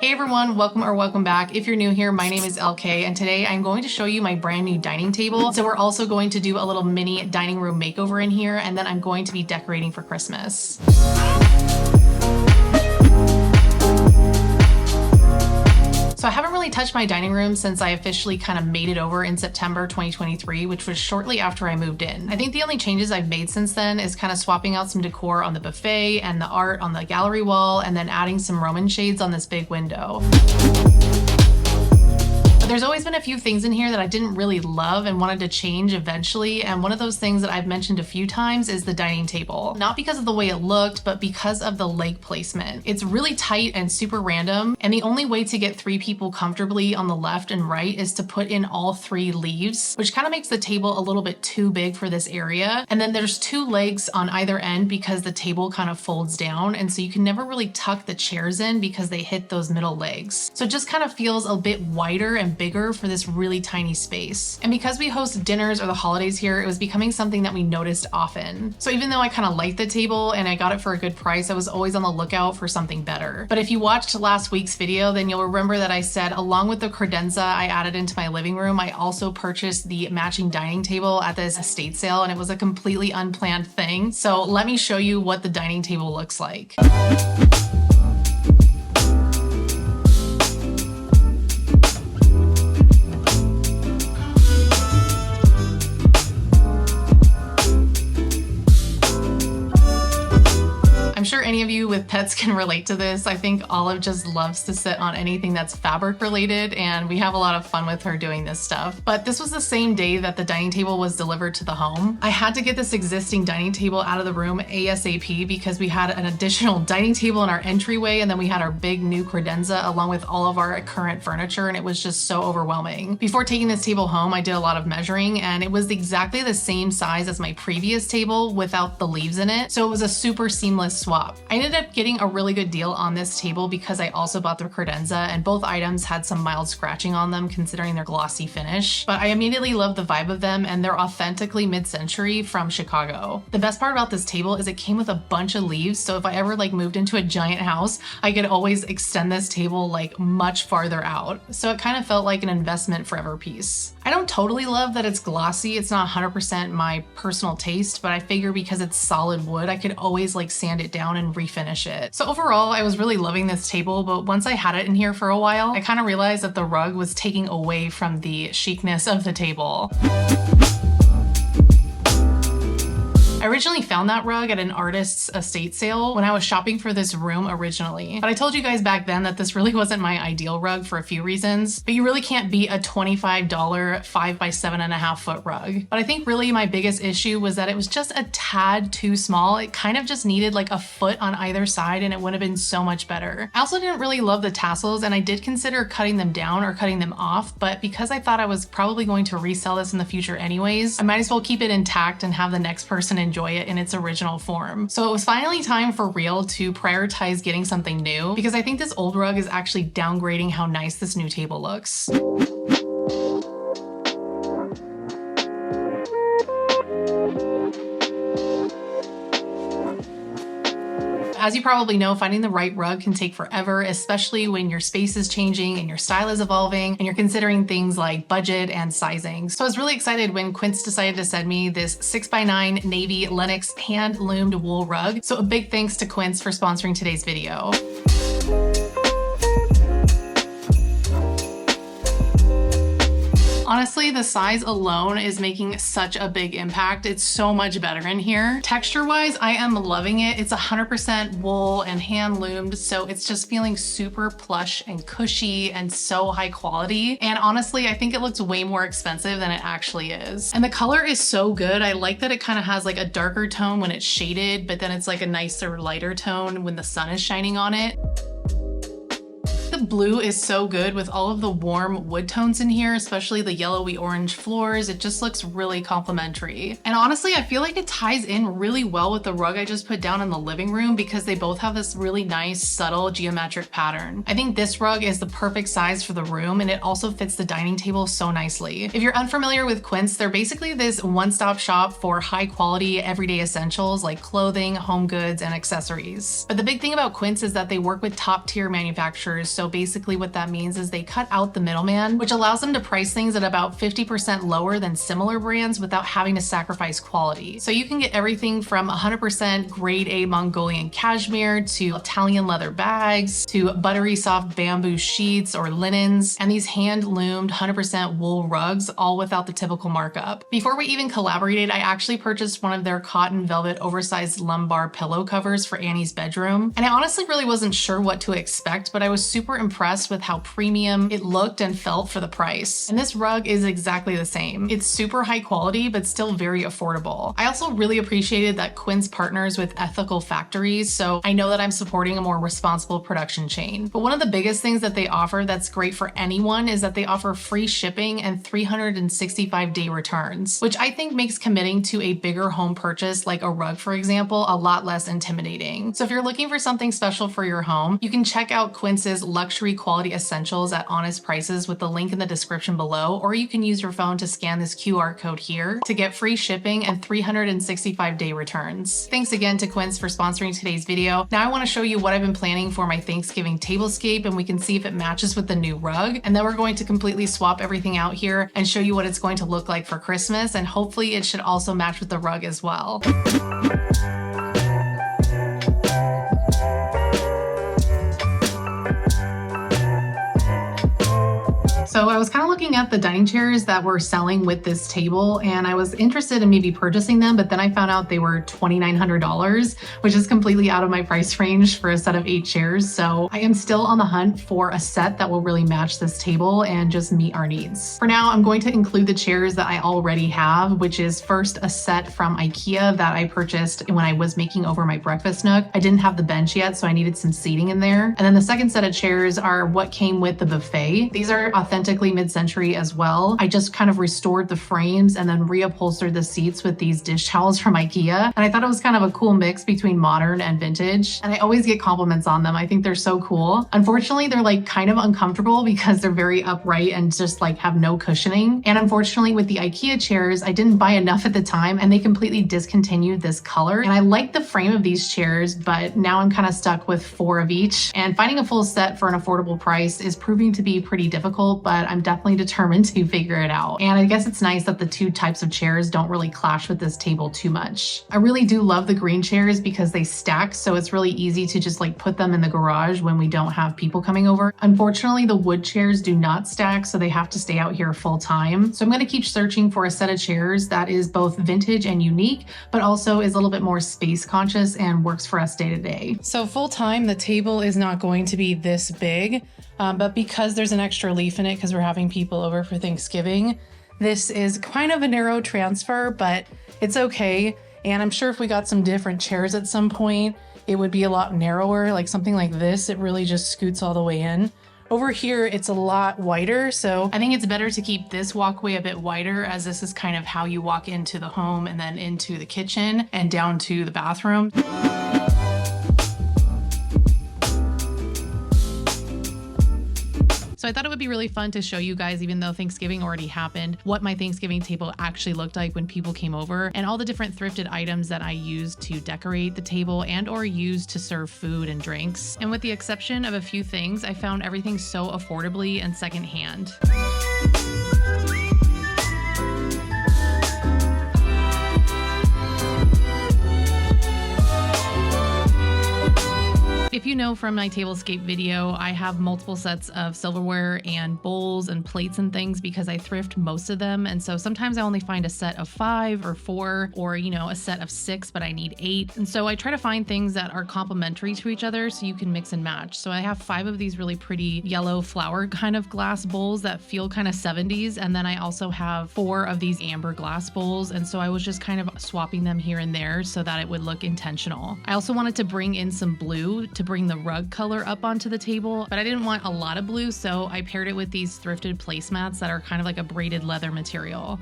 Hey everyone, welcome back. If you're new here, my name is LK and today I'm going to show you my brand new dining table. So we're also going to do a little mini dining room makeover in here, and then I'm going to be decorating for Christmas. So I haven't really touched my dining room since I officially kind of made it over in September 2023, which was shortly after I moved in. I think the only changes I've made since then is kind of swapping out some decor on the buffet and the art on the gallery wall, and then adding some Roman shades on this big window. There's always been a few things in here that I didn't really love and wanted to change eventually, and one of those things that I've mentioned a few times is the dining table. Not because of the way it looked, but because of the leg placement. It's really tight and super random, and the only way to get 3 people comfortably on the left and right is to put in all 3 leaves, which kind of makes the table a little bit too big for this area. And then there's 2 legs on either end because the table kind of folds down, and so you can never really tuck the chairs in because they hit those middle legs. So it just kind of feels a bit wider and bigger for this really tiny space. And because we host dinners or the holidays here, it was becoming something that we noticed often. So even though I kind of liked the table and I got it for a good price, I was always on the lookout for something better. But if you watched last week's video, then you'll remember that I said along with the credenza I added into my living room, I also purchased the matching dining table at this estate sale, and it was a completely unplanned thing. So let me show you what the dining table looks like. I'm sure any of you with pets can relate to this. I think Olive just loves to sit on anything that's fabric related, and we have a lot of fun with her doing this stuff. But this was the same day that the dining table was delivered to the home. I had to get this existing dining table out of the room ASAP because we had an additional dining table in our entryway, and then we had our big new credenza along with all of our current furniture, and it was just so overwhelming. Before taking this table home, I did a lot of measuring, and it was exactly the same size as my previous table without the leaves in it. So it was a super seamless swap. I ended up getting a really good deal on this table because I also bought the credenza, and both items had some mild scratching on them considering their glossy finish. But I immediately loved the vibe of them, and they're authentically mid-century from Chicago. The best part about this table is it came with a bunch of leaves, so if I ever moved into a giant house, I could always extend this table much farther out. So it kind of felt like an investment forever piece. I don't totally love that it's glossy. It's not 100% my personal taste, but I figure because it's solid wood, I could always sand it down and refinish it. So overall, I was really loving this table, but once I had it in here for a while, I kind of realized that the rug was taking away from the chicness of the table. I originally found that rug at an artist's estate sale when I was shopping for this room originally. But I told you guys back then that this really wasn't my ideal rug for a few reasons, but you really can't beat a $25 5x7.5 foot rug. But I think really my biggest issue was that it was just a tad too small. It kind of just needed a foot on either side, and it would have been so much better. I also didn't really love the tassels, and I did consider cutting them down or cutting them off, but because I thought I was probably going to resell this in the future anyways, I might as well keep it intact and have the next person enjoy it in its original form. So it was finally time for real to prioritize getting something new, because I think this old rug is actually downgrading how nice this new table looks. As you probably know, finding the right rug can take forever, especially when your space is changing and your style is evolving and you're considering things like budget and sizing. So I was really excited when Quince decided to send me this 6x9 navy Lenox hand-loomed wool rug. So a big thanks to Quince for sponsoring today's video. Honestly, the size alone is making such a big impact. It's so much better in here. Texture-wise, I am loving it. It's 100% wool and hand-loomed, so it's just feeling super plush and cushy and so high quality. And honestly, I think it looks way more expensive than it actually is. And the color is so good. I like that it kind of has a darker tone when it's shaded, but then it's a nicer lighter tone when the sun is shining on it. The blue is so good with all of the warm wood tones in here, especially the yellowy orange floors. It just looks really complimentary. And honestly, I feel like it ties in really well with the rug I just put down in the living room because they both have this really nice, subtle geometric pattern. I think this rug is the perfect size for the room, and it also fits the dining table so nicely. If you're unfamiliar with Quince, they're basically this one-stop shop for high quality everyday essentials like clothing, home goods, and accessories. But the big thing about Quince is that they work with top-tier manufacturers, so basically what that means is they cut out the middleman, which allows them to price things at about 50% lower than similar brands without having to sacrifice quality. So you can get everything from 100% grade A Mongolian cashmere to Italian leather bags to buttery soft bamboo sheets or linens, and these hand-loomed 100% wool rugs, all without the typical markup. Before we even collaborated, I actually purchased one of their cotton velvet oversized lumbar pillow covers for Annie's bedroom, and I honestly really wasn't sure what to expect, but I was super impressed with how premium it looked and felt for the price. And this rug is exactly the same. It's super high quality, but still very affordable. I also really appreciated that Quince partners with ethical factories, so I know that I'm supporting a more responsible production chain. But one of the biggest things that they offer that's great for anyone is that they offer free shipping and 365-day returns, which I think makes committing to a bigger home purchase like a rug, for example, a lot less intimidating. So if you're looking for something special for your home, you can check out Quince's luxury quality essentials at honest prices with the link in the description below, or you can use your phone to scan this QR code here to get free shipping and 365-day returns. Thanks again to Quince for sponsoring today's video. Now I want to show you what I've been planning for my Thanksgiving tablescape, and we can see if it matches with the new rug. And then we're going to completely swap everything out here and show you what it's going to look like for Christmas, and hopefully it should also match with the rug as well. So I was kind of looking at the dining chairs that were selling with this table, and I was interested in maybe purchasing them, but then I found out they were $2,900, which is completely out of my price range for a set of 8 chairs. So I am still on the hunt for a set that will really match this table and just meet our needs. For now, I'm going to include the chairs that I already have, which is first a set from IKEA that I purchased when I was making over my breakfast nook. I didn't have the bench yet, so I needed some seating in there. And then the second set of chairs are what came with the buffet. These are authentically mid-century as well. I just kind of restored the frames and then reupholstered the seats with these dish towels from IKEA. And I thought it was kind of a cool mix between modern and vintage. And I always get compliments on them. I think they're so cool. Unfortunately, they're like kind of uncomfortable because they're very upright and just like have no cushioning. And unfortunately with the IKEA chairs, I didn't buy enough at the time and they completely discontinued this color. And I like the frame of these chairs, but now I'm kind of stuck with 4 of each. And finding a full set for an affordable price is proving to be pretty difficult, but I'm definitely determined to figure it out. And I guess it's nice that the 2 types of chairs don't really clash with this table too much. I really do love the green chairs because they stack, so it's really easy to just like put them in the garage when we don't have people coming over. Unfortunately, the wood chairs do not stack, so they have to stay out here full time. So I'm going to keep searching for a set of chairs that is both vintage and unique, but also is a little bit more space conscious and works for us day to day. So full time, the table is not going to be this big, but because there's an extra leaf in it, because we're having people over for Thanksgiving, this is kind of a narrow transfer, but it's okay. And I'm sure if we got some different chairs at some point, it would be a lot narrower, like something like this. It really just scoots all the way in. Over here, it's a lot wider, so I think it's better to keep this walkway a bit wider, as this is kind of how you walk into the home and then into the kitchen and down to the bathroom. So I thought it would be really fun to show you guys, even though Thanksgiving already happened, what my Thanksgiving table actually looked like when people came over, and all the different thrifted items that I used to decorate the table and or used to serve food and drinks. And with the exception of a few things, I found everything so affordably and secondhand. If you know from my tablescape video, I have multiple sets of silverware and bowls and plates and things because I thrift most of them. And so sometimes I only find a set of 5 or 4 or, you know, a set of 6, but I need 8. And so I try to find things that are complementary to each other so you can mix and match. So I have 5 of these really pretty yellow flower kind of glass bowls that feel kind of 70s. And then I also have 4 of these amber glass bowls. And so I was just kind of swapping them here and there so that it would look intentional. I also wanted to bring in some blue to bring the rug color up onto the table, but I didn't want a lot of blue, so I paired it with these thrifted placemats that are kind of like a braided leather material.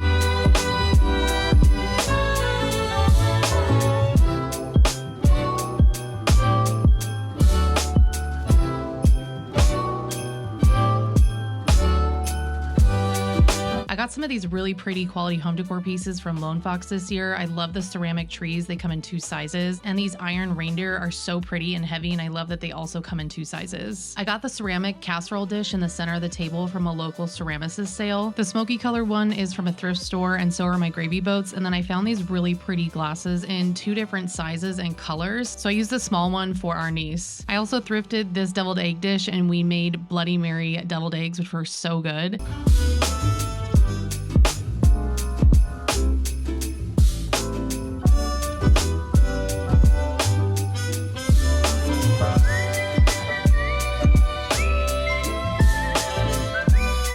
got some of these really pretty quality home decor pieces from Lone Fox this year. I love the ceramic trees. They come in 2 sizes, and these iron reindeer are so pretty and heavy, and I love that they also come in 2 sizes. I got the ceramic casserole dish in the center of the table from a local ceramicist sale. The smoky color one is from a thrift store, and so are my gravy boats, and then I found these really pretty glasses in 2 different sizes and colors, so I used the small one for our niece. I also thrifted this deviled egg dish, and we made Bloody Mary deviled eggs, which were so good.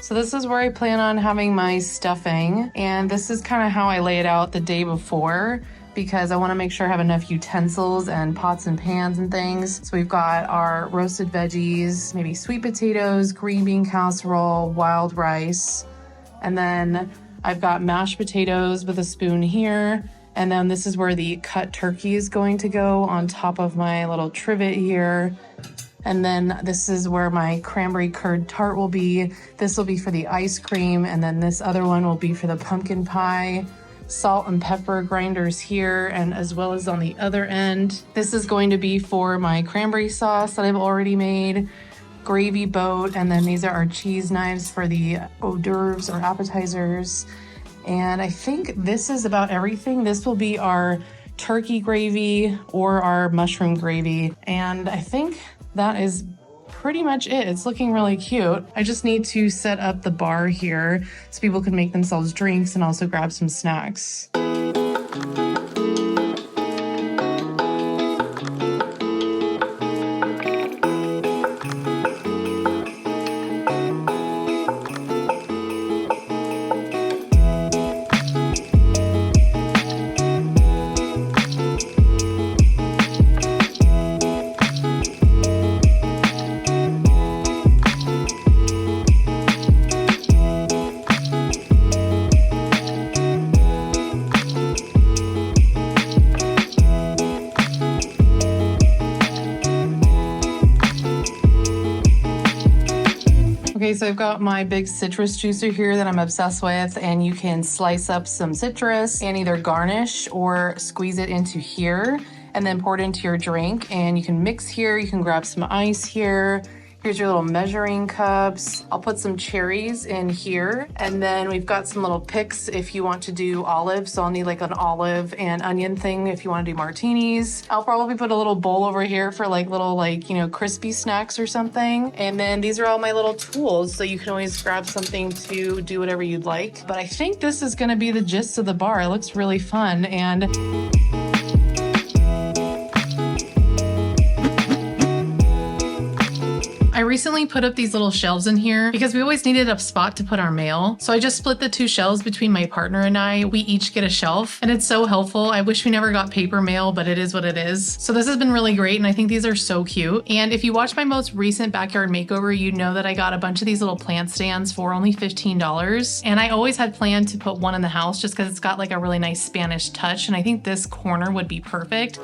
So this is where I plan on having my stuffing, and this is kind of how I lay it out the day before, because I want to make sure I have enough utensils and pots and pans and things. So we've got our roasted veggies, maybe sweet potatoes, green bean casserole, wild rice, and then I've got mashed potatoes with a spoon here. And then this is where the cut turkey is going to go on top of my little trivet here. And then this is where my cranberry curd tart will be. This will be for the ice cream, and then this other one will be for the pumpkin pie. Salt and pepper grinders here, and as well as on the other end. This is going to be for my cranberry sauce that I've already made. Gravy boat, and then these are our cheese knives for the hors d'oeuvres or appetizers. And I think this is about everything. This will be our turkey gravy or our mushroom gravy. And I think that is pretty much it. It's looking really cute. I just need to set up the bar here so people can make themselves drinks and also grab some snacks. Okay, so I've got my big citrus juicer here that I'm obsessed with, and you can slice up some citrus and either garnish or squeeze it into here and then pour it into your drink. And you can mix here, you can grab some ice here. Here's your little measuring cups. I'll put some cherries in here. And then we've got some little picks if you want to do olives. So I'll need like an olive and onion thing if you want to do martinis. I'll probably put a little bowl over here for like little crispy snacks or something. And then these are all my little tools. So you can always grab something to do whatever you'd like. But I think this is gonna be the gist of the bar. It looks really fun. And I recently put up these little shelves in here because we always needed a spot to put our mail. So I just split the 2 shelves between my partner and I. We each get a shelf, and it's so helpful. I wish we never got paper mail, but it is what it is. So this has been really great, and I think these are so cute. And if you watched my most recent backyard makeover, you know that I got a bunch of these little plant stands for only $15. And I always had planned to put one in the house just because it's got like a really nice Spanish touch, and I think this corner would be perfect.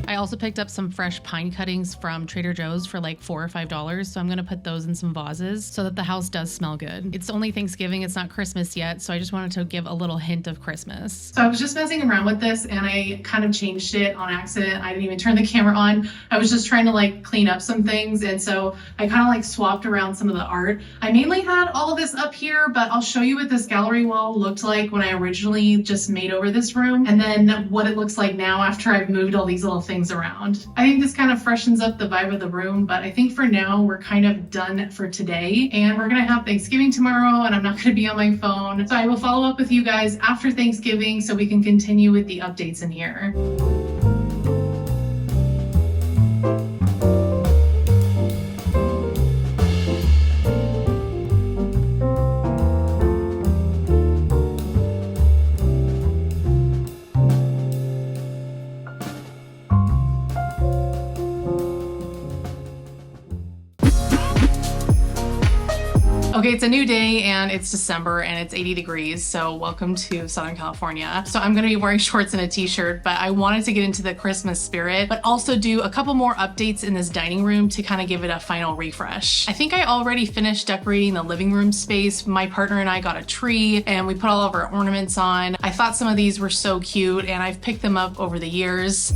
I also picked up some fresh pine cuttings from Trader Joe's for like $4 or $5. So I'm gonna put those in some vases so that the house does smell good. It's only Thanksgiving, it's not Christmas yet. So I just wanted to give a little hint of Christmas. So I was just messing around with this and I kind of changed it on accident. I didn't even turn the camera on. I was just trying to like clean up some things. And so I kind of like swapped around some of the art. I mainly had all of this up here, but I'll show you what this gallery wall looked like when I originally just made over this room. And then what it looks like now after I've moved all these little things around. I think this kind of freshens up the vibe of the room, but I think for now we're kind of done for today, and we're gonna have Thanksgiving tomorrow and I'm not gonna be on my phone. So I will follow up with you guys after Thanksgiving so we can continue with the updates in here. Okay, it's a new day and it's December and it's 80 degrees, so welcome to Southern California. So I'm gonna be wearing shorts and a t-shirt, but I wanted to get into the Christmas spirit, but also do a couple more updates in this dining room to kind of give it a final refresh. I think I already finished decorating the living room space. My partner and I got a tree and we put all of our ornaments on. I thought some of these were so cute and I've picked them up over the years.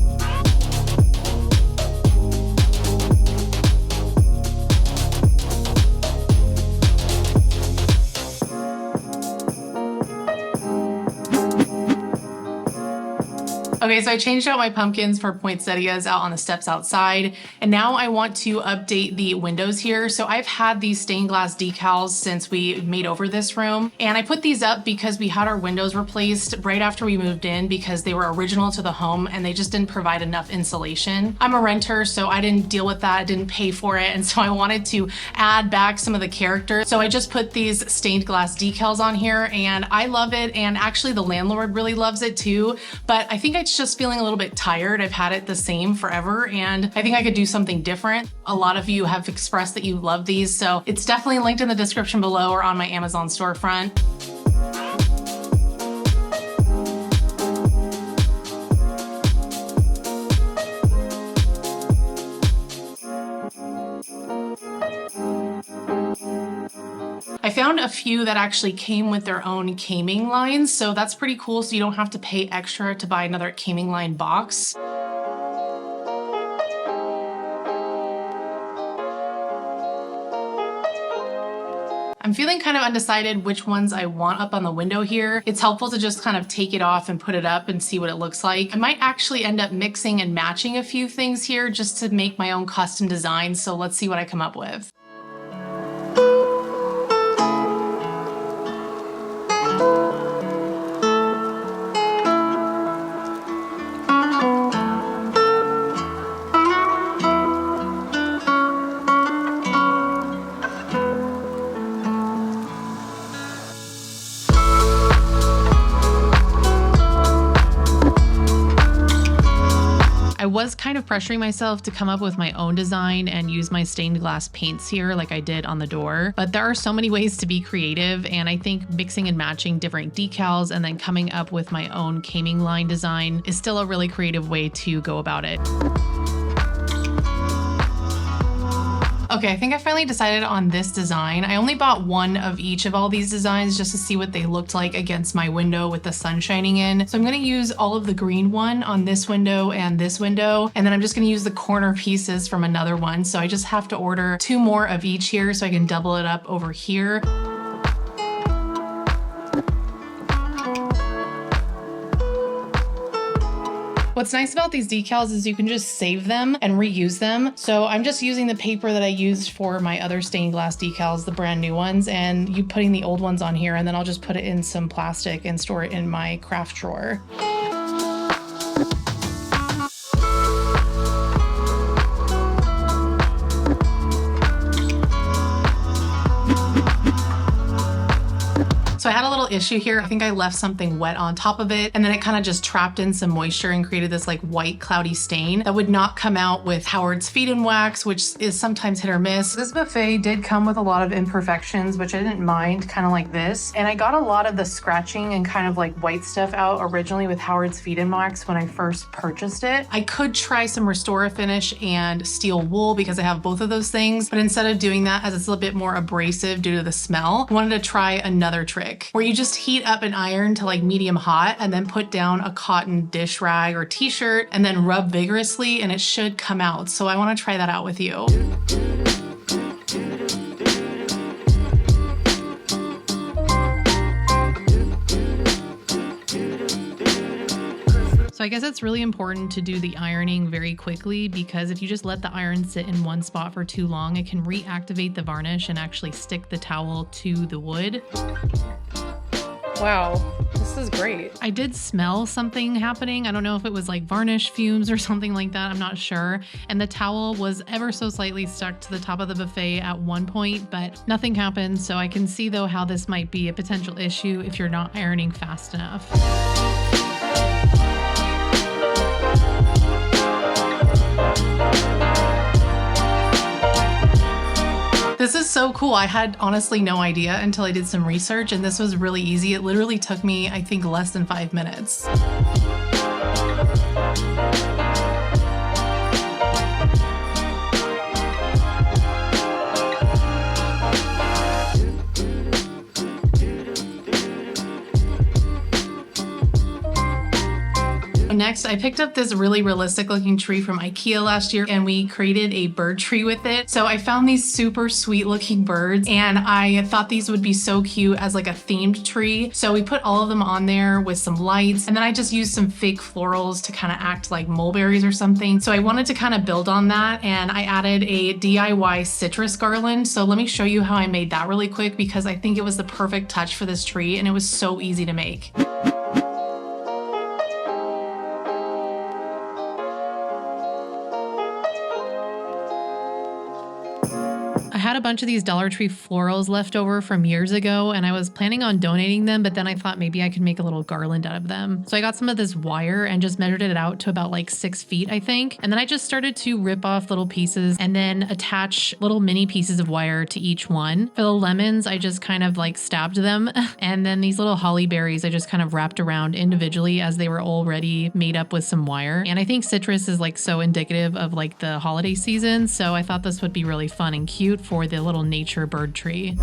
Okay, so I changed out my pumpkins for poinsettias out on the steps outside, and now I want to update the windows here. So I've had these stained glass decals since we made over this room, and I put these up because we had our windows replaced right after we moved in because they were original to the home and they just didn't provide enough insulation. I'm a renter, so I didn't deal with that, didn't pay for it, and so I wanted to add back some of the character. So I just put these stained glass decals on here, and I love it, and actually the landlord really loves it too, but I think it's just feeling a little bit tired. I've had it the same forever and I think I could do something different. A lot of you have expressed that you love these, so it's definitely linked in the description below or on my Amazon storefront. I found a few that actually came with their own caming lines, so that's pretty cool, so you don't have to pay extra to buy another caming line box. I'm feeling kind of undecided which ones I want up on the window here. It's helpful to just kind of take it off and put it up and see what it looks like. I might actually end up mixing and matching a few things here just to make my own custom design, so let's see what I come up with. I was kind of pressuring myself to come up with my own design and use my stained glass paints here like I did on the door, but there are so many ways to be creative, and I think mixing and matching different decals and then coming up with my own caming line design is still a really creative way to go about it. Okay, I think I finally decided on this design. I only bought one of each of all these designs just to see what they looked like against my window with the sun shining in. So I'm gonna use all of the green one on this window and this window, and then I'm just gonna use the corner pieces from another one. So I just have to order 2 more of each here so I can double it up over here. What's nice about these decals is you can just save them and reuse them. So I'm just using the paper that I used for my other stained glass decals, the brand new ones, and you putting the old ones on here, and then I'll just put it in some plastic and store it in my craft drawer. So I had a little issue here. I think I left something wet on top of it, and then it kind of just trapped in some moisture and created this like white cloudy stain that would not come out with Howard's Feed and Wax, which is sometimes hit or miss. This buffet did come with a lot of imperfections, which I didn't mind, kind of like this. And I got a lot of the scratching and kind of like white stuff out originally with Howard's Feed and Wax when I first purchased it. I could try some Restore Finish and steel wool because I have both of those things, but instead of doing that, as it's a little bit more abrasive due to the smell, I wanted to try another trick where you just heat up an iron to like medium hot and then put down a cotton dish rag or t-shirt and then rub vigorously and it should come out. So I want to try that out with you. So I guess it's really important to do the ironing very quickly because if you just let the iron sit in one spot for too long, it can reactivate the varnish and actually stick the towel to the wood. Wow, this is great. I did smell something happening. I don't know if it was like varnish fumes or something like that. I'm not sure. And the towel was ever so slightly stuck to the top of the buffet at one point, but nothing happened. So I can see though how this might be a potential issue if you're not ironing fast enough. This is so cool. I had honestly no idea until I did some research, and this was really easy. It literally took me, I think, less than 5 minutes. Next, I picked up this really realistic looking tree from IKEA last year, and we created a bird tree with it. So I found these super sweet looking birds, and I thought these would be so cute as like a themed tree. So we put all of them on there with some lights, and then I just used some fake florals to kind of act like mulberries or something. So I wanted to kind of build on that, and I added a DIY citrus garland. So let me show you how I made that really quick, because I think it was the perfect touch for this tree, and it was so easy to make. I had a bunch of these Dollar Tree florals left over from years ago, and I was planning on donating them, but then I thought maybe I could make a little garland out of them. So I got some of this wire and just measured it out to about like 6 feet, I think. And then I just started to rip off little pieces and then attach little mini pieces of wire to each one. For the lemons, I just kind of like stabbed them. And then these little holly berries, I just kind of wrapped around individually as they were already made up with some wire. And I think citrus is like so indicative of like the holiday season. So I thought this would be really fun and cute for the little nature bird tree.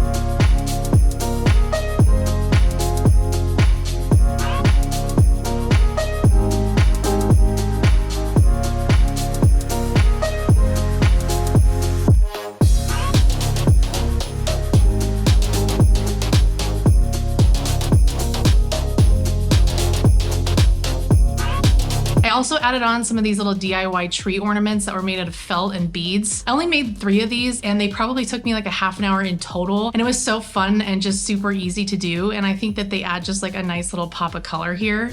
I also added on some of these little DIY tree ornaments that were made out of felt and beads. I only made 3 of these, and they probably took me like a half an hour in total, and it was so fun and just super easy to do, and I think that they add just like a nice little pop of color here.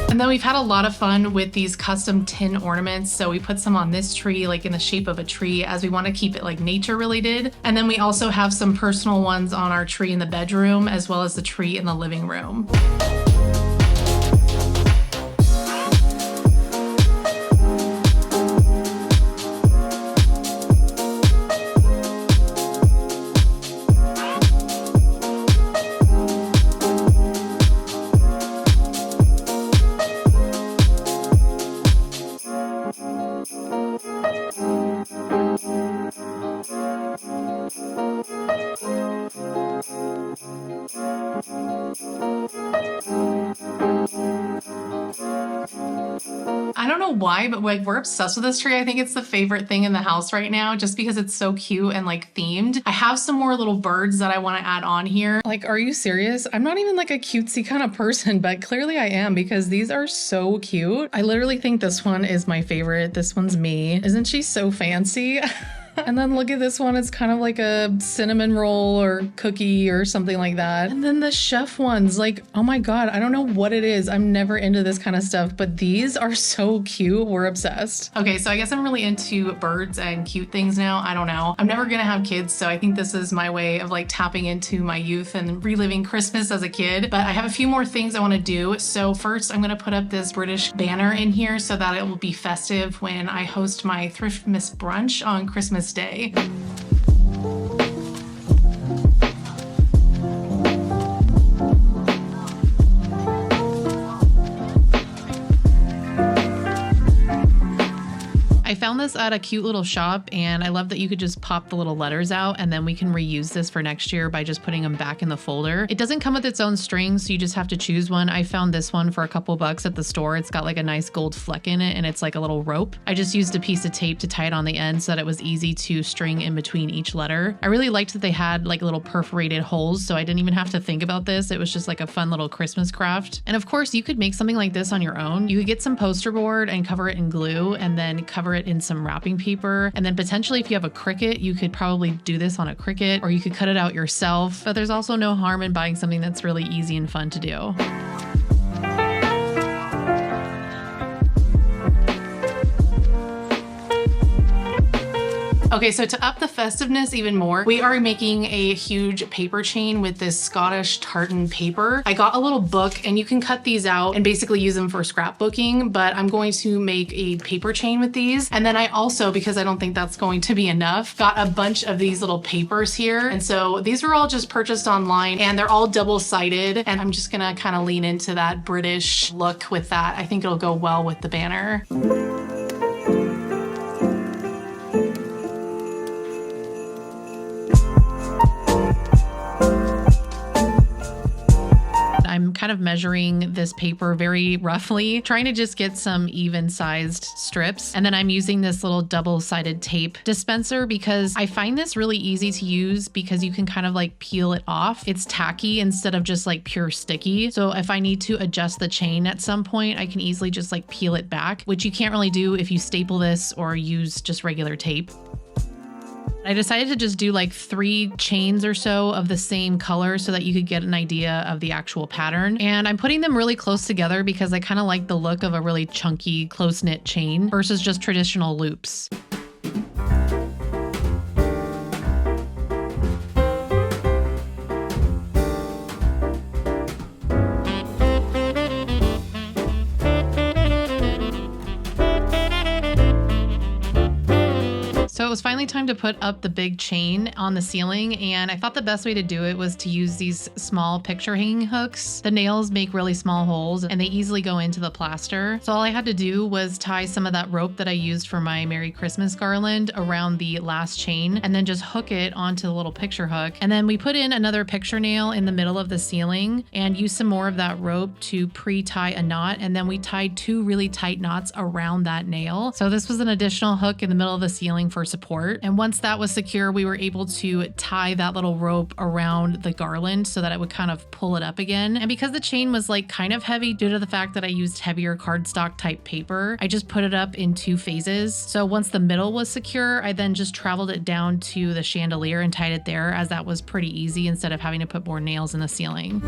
And then we've had a lot of fun with these custom tin ornaments. So we put some on this tree, like in the shape of a tree, as we want to keep it like nature related. And then we also have some personal ones on our tree in the bedroom, as well as the tree in the living room. I don't know why, but like we're obsessed with this tree. I think it's the favorite thing in the house right now, just because it's so cute and like themed. I have some more little birds that I want to add on here. Like, are you serious? I'm not even like a cutesy kind of person, but clearly I am, because these are so cute. I literally think this one is my favorite. This one's me. Isn't she so fancy? And then look at this one. It's kind of like a cinnamon roll or cookie or something like that. And then the chef ones, like, oh my God, I don't know what it is. I'm never into this kind of stuff, but these are so cute. We're obsessed. Okay, so I guess I'm really into birds and cute things now. I don't know. I'm never gonna have kids, so I think this is my way of like tapping into my youth and reliving Christmas as a kid. But I have a few more things I want to do. So first, I'm gonna put up this British banner in here so that it will be festive when I host my Thriftmas brunch on Christmas Day. I found this at a cute little shop, and I love that you could just pop the little letters out, and then we can reuse this for next year by just putting them back in the folder. It doesn't come with its own strings, so you just have to choose one. I found this one for a couple bucks at the store. It's got like a nice gold fleck in it, and it's like a little rope. I just used a piece of tape to tie it on the end so that it was easy to string in between each letter. I really liked that they had like little perforated holes, so I didn't even have to think about this. It was just like a fun little Christmas craft. And of course, you could make something like this on your own. You could get some poster board and cover it in glue, and then cover it it in some wrapping paper. And then potentially if you have a Cricut, you could probably do this on a Cricut, or you could cut it out yourself. But there's also no harm in buying something that's really easy and fun to do. Okay, so to up the festiveness even more, we are making a huge paper chain with this Scottish tartan paper. I got a little book, and you can cut these out and basically use them for scrapbooking, but I'm going to make a paper chain with these. And then I also, because I don't think that's going to be enough, got a bunch of these little papers here. And so these were all just purchased online, and they're all double-sided, and I'm just gonna kind of lean into that British look with that. I think it'll go well with the banner. I'm kind of measuring this paper very roughly, trying to just get some even sized strips. And then I'm using this little double-sided tape dispenser because I find this really easy to use because you can kind of like peel it off. It's tacky instead of just like pure sticky. So if I need to adjust the chain at some point, I can easily just like peel it back, which you can't really do if you staple this or use just regular tape. I decided to just do like 3 chains or so of the same color so that you could get an idea of the actual pattern. And I'm putting them really close together because I kind of like the look of a really chunky, close-knit chain versus just traditional loops. So it was finally time to put up the big chain on the ceiling, and I thought the best way to do it was to use these small picture hanging hooks. The nails make really small holes and they easily go into the plaster. So all I had to do was tie some of that rope that I used for my Merry Christmas garland around the last chain and then just hook it onto the little picture hook. And then we put in another picture nail in the middle of the ceiling and used some more of that rope to pre-tie a knot, and then we tied 2 really tight knots around that nail. So this was an additional hook in the middle of the ceiling for support. And once that was secure, we were able to tie that little rope around the garland so that it would kind of pull it up again. And because the chain was like kind of heavy due to the fact that I used heavier cardstock type paper, I just put it up in 2 phases. So once the middle was secure, I then just traveled it down to the chandelier and tied it there, as that was pretty easy instead of having to put more nails in the ceiling.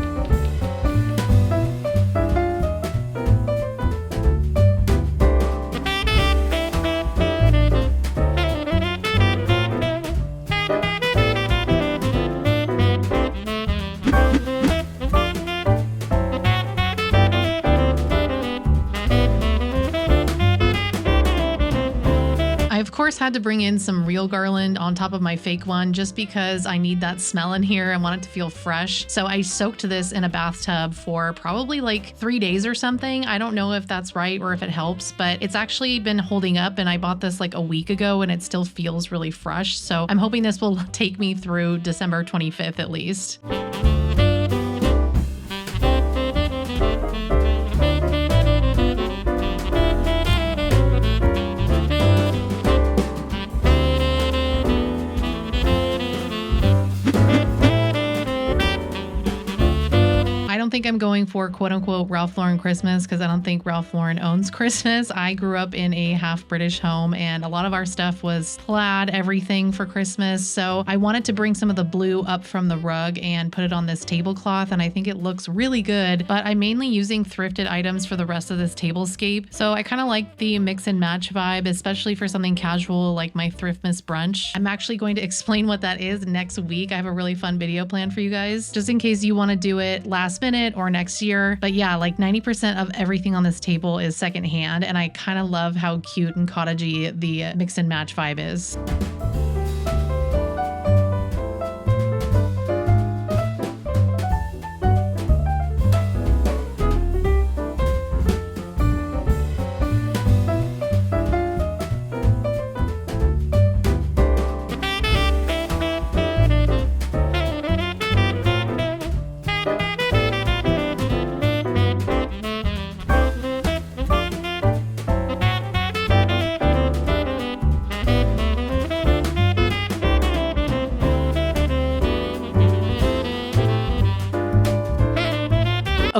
Course had to bring in some real garland on top of my fake one just because I need that smell in here. I want it to feel fresh. So I soaked this in a bathtub for probably like 3 days or something. I don't know if that's right or if it helps, but it's actually been holding up, and I bought this like a week ago and it still feels really fresh. So I'm hoping this will take me through December 25th at least. I don't think I'm going for quote unquote Ralph Lauren Christmas because I don't think Ralph Lauren owns Christmas. I grew up in a half British home and a lot of our stuff was plaid everything for Christmas. So I wanted to bring some of the blue up from the rug and put it on this tablecloth, and I think it looks really good, but I'm mainly using thrifted items for the rest of this tablescape. So I kind of like the mix and match vibe, especially for something casual like my Thriftmas brunch. I'm actually going to explain what that is next week. I have a really fun video planned for you guys, just in case you want to do it last minute or next year. But yeah, like 90% of everything on this table is secondhand, and I kind of love how cute and cottagey the mix and match vibe is.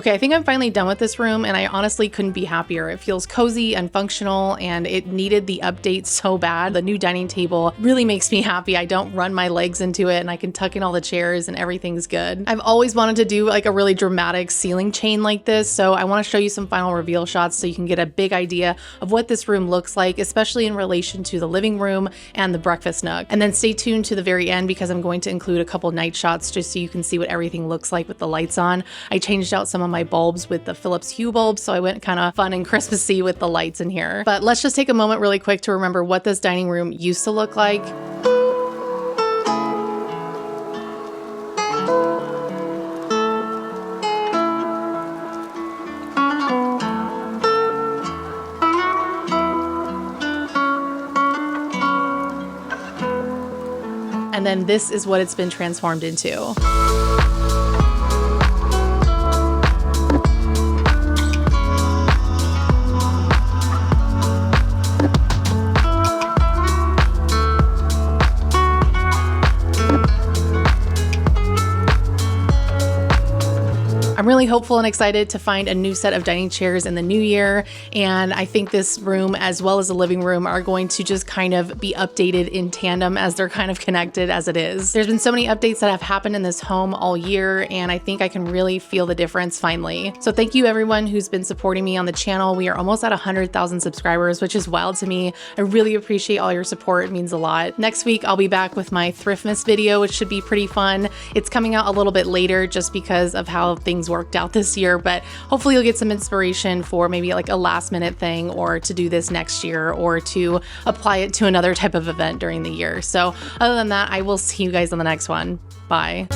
Okay, I think I'm finally done with this room, and I honestly couldn't be happier. It feels cozy and functional, and it needed the update so bad. The new dining table really makes me happy. I don't run my legs into it, and I can tuck in all the chairs and everything's good. I've always wanted to do like a really dramatic ceiling chain like this, so I want to show you some final reveal shots so you can get a big idea of what this room looks like, especially in relation to the living room and the breakfast nook. And then stay tuned to the very end because I'm going to include a couple night shots just so you can see what everything looks like with the lights on. I changed out some of my bulbs with the Philips Hue bulbs, so I went kind of fun and Christmassy with the lights in here. But let's just take a moment really quick to remember what this dining room used to look like. And then this is what it's been transformed into. I'm really hopeful and excited to find a new set of dining chairs in the new year, and I think this room as well as the living room are going to just kind of be updated in tandem as they're kind of connected as it is. There's been so many updates that have happened in this home all year, and I think I can really feel the difference finally. So thank you everyone who's been supporting me on the channel. We are almost at 100,000 subscribers, which is wild to me. I really appreciate all your support. It means a lot. Next week, I'll be back with my Thriftmas video, which should be pretty fun. It's coming out a little bit later just because of how things worked out this year, but hopefully you'll get some inspiration for maybe like a last minute thing or to do this next year or to apply it to another type of event during the year. So other than that, I will see you guys on the next one. Bye.